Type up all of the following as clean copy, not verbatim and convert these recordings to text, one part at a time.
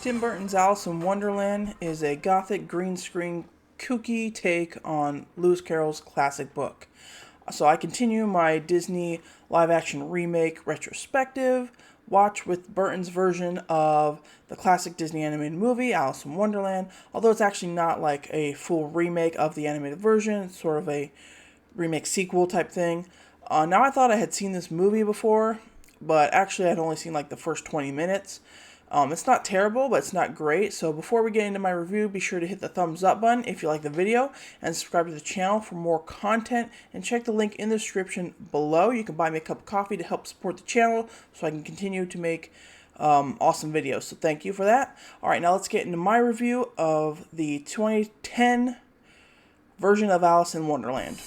Tim Burton's Alice in Wonderland is a gothic green screen kooky take on Lewis Carroll's classic book. So I continue my Disney live action remake retrospective watch with Burton's version of the classic Disney animated movie, Alice in Wonderland, although it's actually not like a full remake of the animated version, it's sort of a remake sequel type thing. Now I thought I had seen this movie before, but actually I'd only seen like the first 20 minutes. It's not terrible, but it's not great. So before we get into my review, be sure to hit the thumbs up button if you like the video and subscribe to the channel for more content, and check the link in the description below. You can buy me a cup of coffee to help support the channel so I can continue to make awesome videos. So thank you for that. Alright, now let's get into my review of the 2010 version of Alice in Wonderland.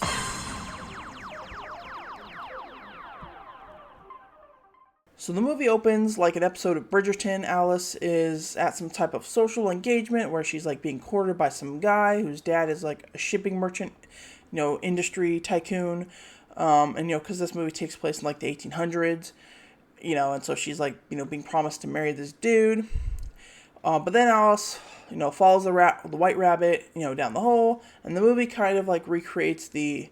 So the movie opens like an episode of Bridgerton. Alice is at some type of social engagement where she's like being courted by some guy whose dad is like a shipping merchant, industry tycoon. And because this movie takes place in like the 1800s, and so she's like, being promised to marry this dude. But then Alice, follows the white rabbit, down the hole, and the movie kind of like recreates the,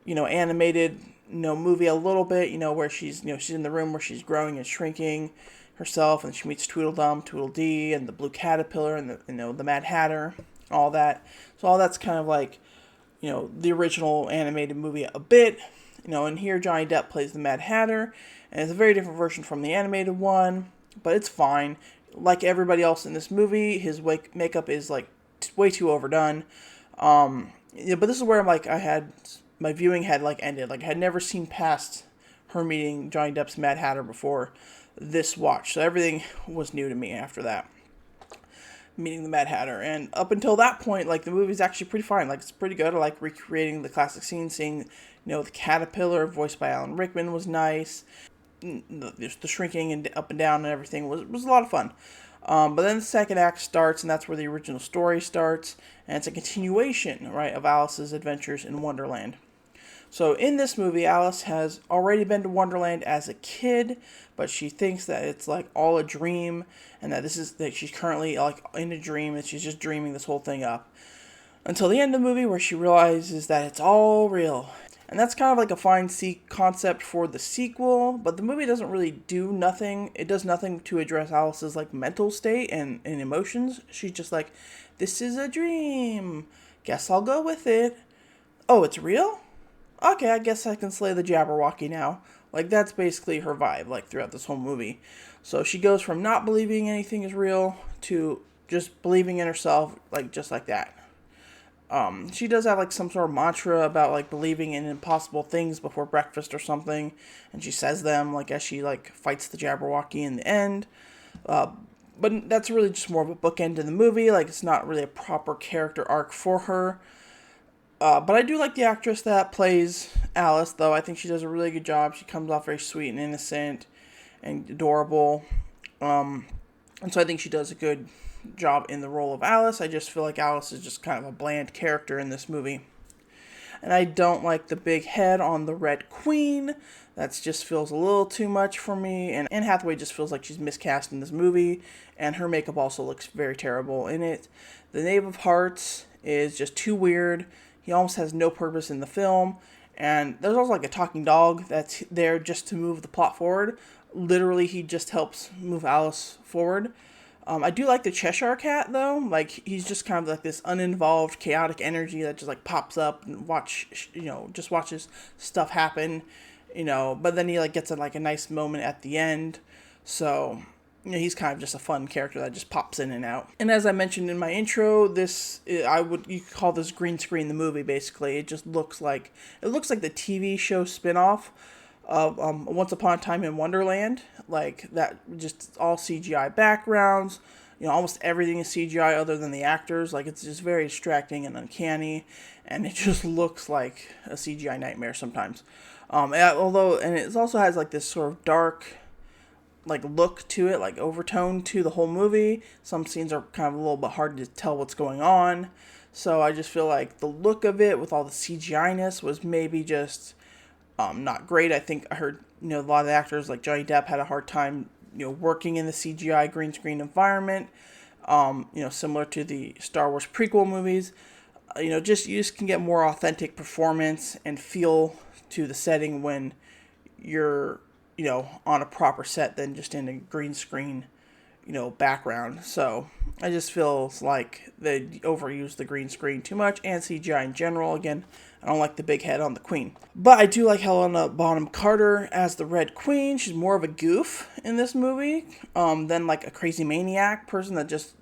animated movie a little bit, where she's in the room where she's growing and shrinking herself, and she meets Tweedledum, Tweedledee, and the Blue Caterpillar, and the Mad Hatter, all that. So all that's kind of like, the original animated movie a bit, and here Johnny Depp plays the Mad Hatter, and it's a very different version from the animated one, but it's fine. Like everybody else in this movie, his makeup is like way too overdone. But this is where my viewing had like ended. Like I had never seen past her meeting Johnny Depp's Mad Hatter before this watch. So everything was new to me after that. Meeting the Mad Hatter. And up until that point, like the movie's actually pretty fine. Like it's pretty good. I like recreating the classic scene, seeing, the caterpillar voiced by Alan Rickman was nice. The shrinking and up and down and everything was a lot of fun. But then the second act starts, and that's where the original story starts. And it's a continuation, right, of Alice's adventures in Wonderland. So in this movie, Alice has already been to Wonderland as a kid, but she thinks that it's like all a dream, and that she's currently like in a dream, and she's just dreaming this whole thing up. Until the end of the movie, where she realizes that it's all real. And that's kind of like a fine concept for the sequel, but the movie doesn't really do nothing. It does nothing to address Alice's like mental state and emotions. She's just like, this is a dream. Guess I'll go with it. Oh, it's real? Okay, I guess I can slay the Jabberwocky now. Like, that's basically her vibe, like, throughout this whole movie. So she goes from not believing anything is real to just believing in herself, like, just like that. She does have, like, some sort of mantra about, like, believing in impossible things before breakfast or something. And she says them, like, as she, like, fights the Jabberwocky in the end. But that's really just more of a bookend to the movie. Like, it's not really a proper character arc for her. But I do like the actress that plays Alice, though. I think she does a really good job. She comes off very sweet and innocent and adorable. And so I think she does a good job in the role of Alice. I just feel like Alice is just kind of a bland character in this movie. And I don't like the big head on the Red Queen. That just feels a little too much for me. And Anne Hathaway just feels like she's miscast in this movie. And her makeup also looks very terrible in it. The Knave of Hearts is just too weird. He almost has no purpose in the film. And there's also like a talking dog that's there just to move the plot forward. Literally, he just helps move Alice forward. I do like the Cheshire Cat, though. Like, he's just kind of like this uninvolved, chaotic energy that just like pops up and just watches stuff happen, But then he like gets a nice moment at the end. So, he's kind of just a fun character that just pops in and out. And as I mentioned in my intro, you could call this green screen the movie, basically. It looks like the TV show spinoff of Once Upon a Time in Wonderland. Like, that, just all CGI backgrounds. Almost everything is CGI other than the actors. Like, it's just very distracting and uncanny. And it just looks like a CGI nightmare sometimes. And it also has like this sort of dark like look to it, like overtone to the whole movie. Some scenes are kind of a little bit hard to tell what's going on. So I just feel like the look of it with all the CGI-ness was maybe just not great. I think I heard, a lot of the actors like Johnny Depp had a hard time, working in the CGI green screen environment, similar to the Star Wars prequel movies. You just can get more authentic performance and feel to the setting when you're, on a proper set than just in a green screen, background. So I just feel like they overuse the green screen too much and CGI in general. Again, I don't like the big head on the Queen. But I do like Helena Bonham Carter as the Red Queen. She's more of a goof in this movie than like a crazy maniac person that just,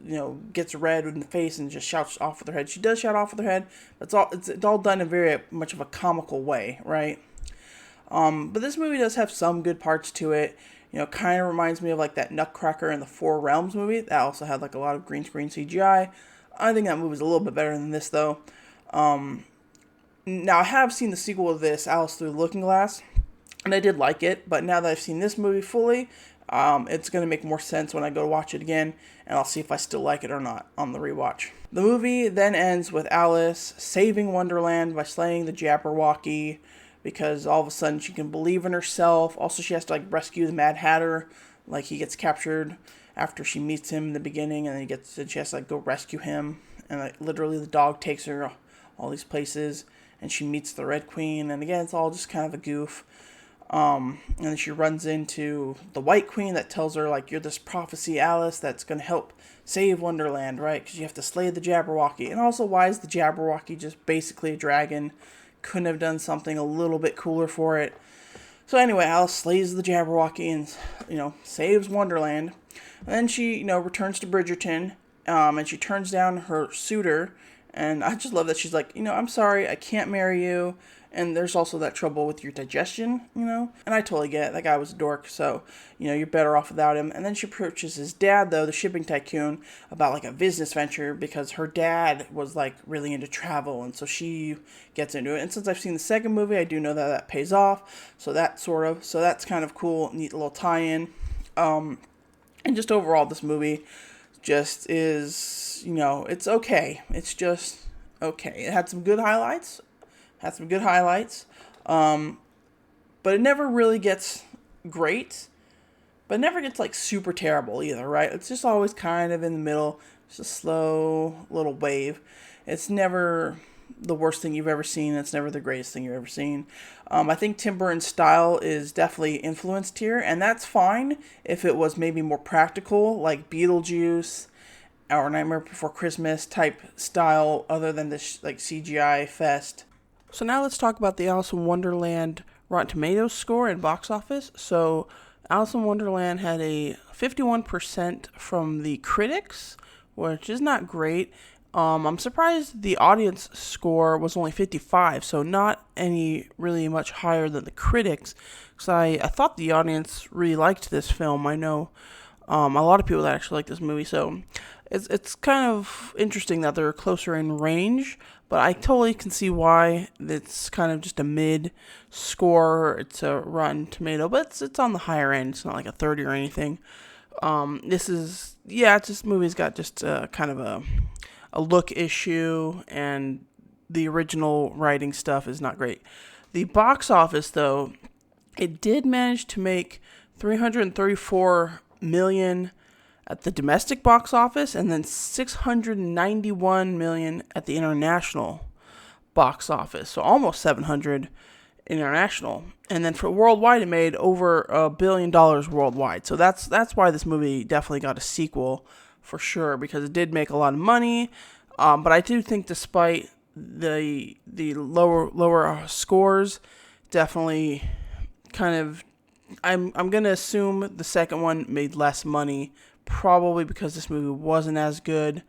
gets red in the face and just shouts off with her head. She does shout off with her head, but it's all done in very much of a comical way, right? But this movie does have some good parts to it. Kind of reminds me of like that Nutcracker in the Four Realms movie. That also had like a lot of green screen CGI. I think that movie's a little bit better than this though. Now I have seen the sequel of this, Alice Through the Looking Glass, and I did like it. But now that I've seen this movie fully, it's going to make more sense when I go to watch it again, and I'll see if I still like it or not on the rewatch. The movie then ends with Alice saving Wonderland by slaying the Jabberwocky, because all of a sudden she can believe in herself. Also, she has to rescue the Mad Hatter. He gets captured after she meets him in the beginning, and then she has to go rescue him. And literally the dog takes her all these places, and she meets the Red Queen. And again, it's all just kind of a goof. And then she runs into the White Queen that tells her, you're this prophecy, Alice, that's going to help save Wonderland, right? Because you have to slay the Jabberwocky. And also, why is the Jabberwocky just basically a dragon? Couldn't have done something a little bit cooler for it. So anyway, Alice slays the Jabberwocky and, saves Wonderland. And then she, returns to Bridgerton, and she turns down her suitor. And I just love that she's like, I'm sorry, I can't marry you. And there's also that trouble with your digestion, And I totally get it. That guy was a dork, so, you're better off without him. And then she approaches his dad, though, the shipping tycoon, about, a business venture, because her dad was, really into travel, and so she gets into it. And since I've seen the second movie, I do know that pays off, so that's kind of cool, neat little tie-in. And just overall, this movie just is, it's okay. It's just okay. It had some good highlights. But it never really gets great, but it never gets super terrible either, right? It's just always kind of in the middle. It's a slow little wave. It's never the worst thing you've ever seen. It's never the greatest thing you've ever seen. I think Tim Burton's style is definitely influenced here, and that's fine if it was maybe more practical, like Beetlejuice or Nightmare Before Christmas type style, other than this CGI fest. So now let's talk about the Alice in Wonderland Rotten Tomatoes score and box office. So Alice in Wonderland had a 51% from the critics, which is not great. I'm surprised the audience score was only 55, so not any really much higher than the critics. Because I thought the audience really liked this film. I know a lot of people that actually like this movie, so it's kind of interesting that they're closer in range. But I totally can see why it's kind of just a mid score. It's a Rotten Tomato, but it's on the higher end. It's not like a 30 or anything. This movie's got just kind of a look issue, and the original writing stuff is not great. The box office, though, it did manage to make $334 million at the domestic box office, and then $691 million at the international box office. So almost 700 international. And then for worldwide, it made over $1 billion worldwide. So that's why this movie definitely got a sequel for sure, because it did make a lot of money. But I do think, despite the lower scores, definitely kind of, I'm gonna assume the second one made less money. Probably because this movie wasn't as good,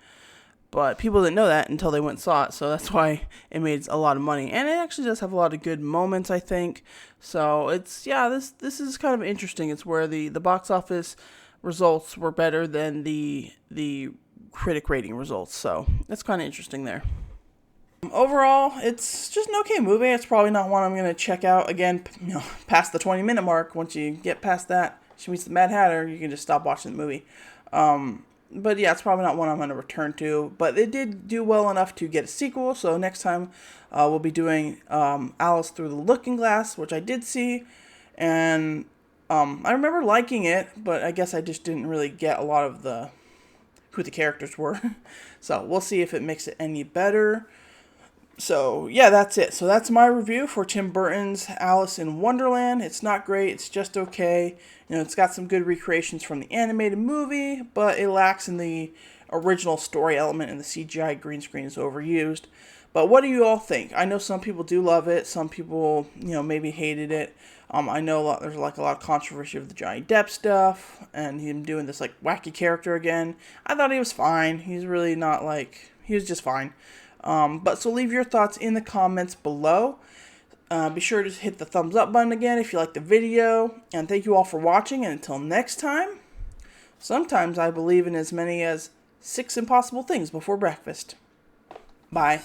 but people didn't know that until they went and saw it, so that's why it made a lot of money. And it actually does have a lot of good moments, I think. So this is kind of interesting. It's where the box office results were better than the critic rating results, so that's kind of interesting there. Overall, it's just an okay movie. It's probably not one I'm going to check out again, past the 20-minute mark. Once you get past that, she meets the Mad Hatter, you can just stop watching the movie. But yeah, it's probably not one I'm going to return to. But it did do well enough to get a sequel. So next time we'll be doing Alice Through the Looking Glass, which I did see. And I remember liking it, but I guess I just didn't really get a lot of who the characters were. So we'll see if it makes it any better. So yeah, that's it. So that's my review for Tim Burton's Alice in Wonderland. It's not great. It's just okay. It's got some good recreations from the animated movie, but it lacks in the original story element, and the CGI green screen is overused. But what do you all think? I know some people do love it. Some people, maybe hated it. I know there's like a lot of controversy of the Johnny Depp stuff and him doing this like wacky character again. I thought he was fine. He's really not like, he was just fine. But so leave your thoughts in the comments below. Be sure to hit the thumbs up button again if you like the video. And thank you all for watching. And until next time, sometimes I believe in as many as 6 impossible things before breakfast. Bye.